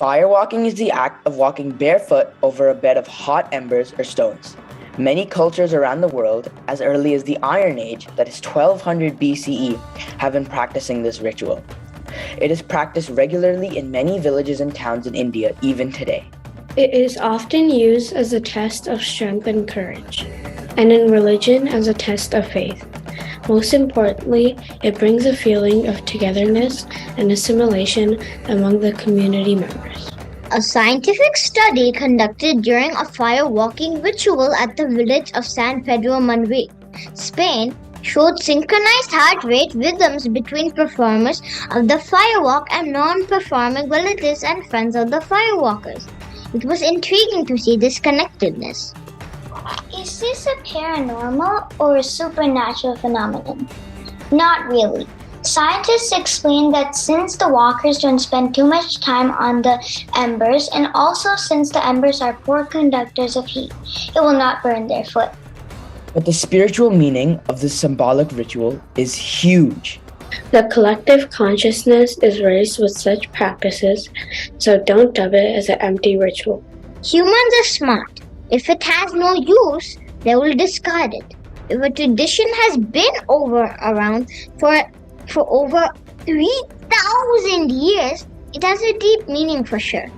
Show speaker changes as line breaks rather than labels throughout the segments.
Firewalking is the act of walking barefoot over a bed of hot embers or stones. Many cultures around the world, as early as the Iron Age, that is 1200 BCE, have been practicing this ritual. It is practiced regularly in many villages and towns in India even today.
It is often used as a test of strength and courage, and in religion as a test of faith. Most importantly, it brings a feeling of togetherness and assimilation among the community members.
A scientific study conducted during a firewalking ritual at the village of San Pedro Manrique, Spain, showed synchronized heart rate rhythms between performers of the firewalk and non-performing relatives and friends of the firewalkers. It was intriguing to see this connectedness.
Is this a paranormal or a supernatural phenomenon? Not really. Scientists explain that since the walkers don't spend too much time on the embers, and also since the embers are poor conductors of heat, it will not burn their foot.
But the spiritual meaning of this symbolic ritual is huge.
The collective consciousness is raised with such practices, so don't dub it as an empty ritual.
Humans are smart. If it has no use, they will discard it. If a tradition has been around for over 3,000 years, it has a deep meaning for sure.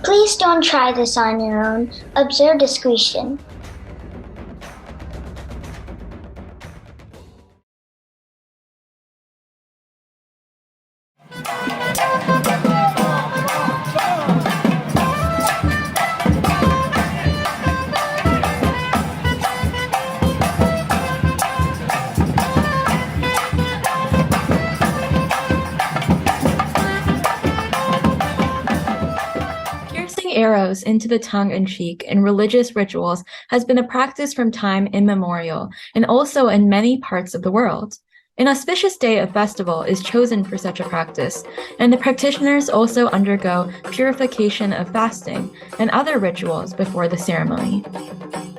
Please don't try this on your own. Observe discretion.
Arrows into the tongue and cheek in religious rituals has been a practice from time immemorial and also in many parts of the world. An auspicious day of festival is chosen for such a practice, and the practitioners also undergo purification of fasting and other rituals before the ceremony.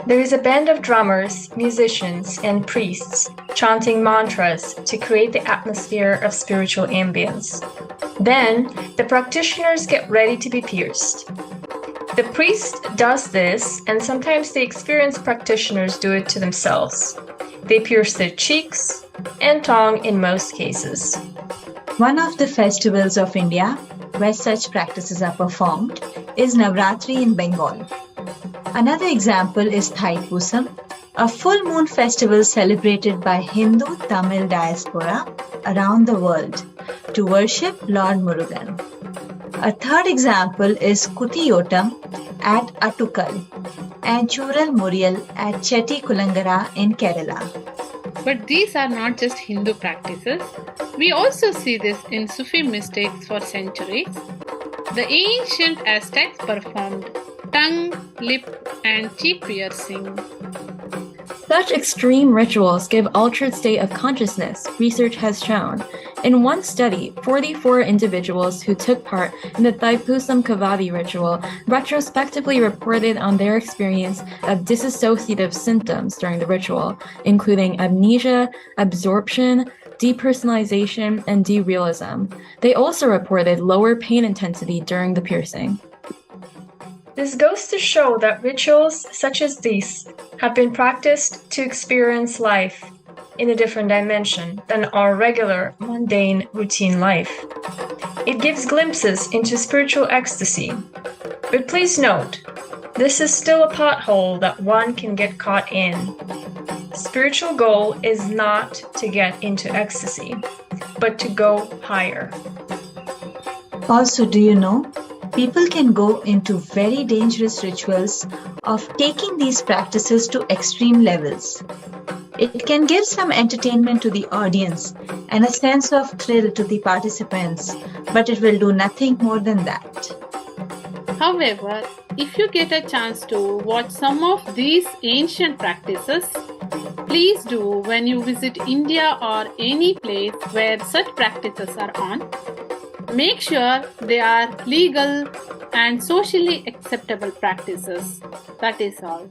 There is a band of drummers, musicians, and priests chanting mantras to create the atmosphere of spiritual ambience. Then, the practitioners get ready to be pierced. The priest does this, and sometimes the experienced practitioners do it to themselves. They pierce their cheeks and tongue in most cases.
One of the festivals of India where such practices are performed is Navratri in Bengal. Another example is Thaipusam, a full moon festival celebrated by Hindu Tamil diaspora around the world to worship Lord Murugan. A third example is Kutiyotam at Attukal and Chural Murial at Chetty Kulangara in Kerala.
But these are not just Hindu practices. We also see this in Sufi mystics for centuries. The ancient Aztecs performed tongue, lip, and cheek piercing.
Such extreme rituals give altered state of consciousness, research has shown. In one study, 44 individuals who took part in the Thaipusam Kavadi ritual retrospectively reported on their experience of dissociative symptoms during the ritual, including amnesia, absorption, depersonalization, and derealism. They also reported lower pain intensity during the piercing.
This goes to show that rituals such as these have been practiced to experience life in a different dimension than our regular, mundane, routine life. It gives glimpses into spiritual ecstasy. But please note, this is still a pothole that one can get caught in. Spiritual goal is not to get into ecstasy, but to go higher.
Also, do you know, people can go into very dangerous rituals of taking these practices to extreme levels. It can give some entertainment to the audience and a sense of thrill to the participants, but it will do nothing more than that.
However, if you get a chance to watch some of these ancient practices, please do when you visit India or any place where such practices are on. Make sure they are legal and socially acceptable practices. That is all.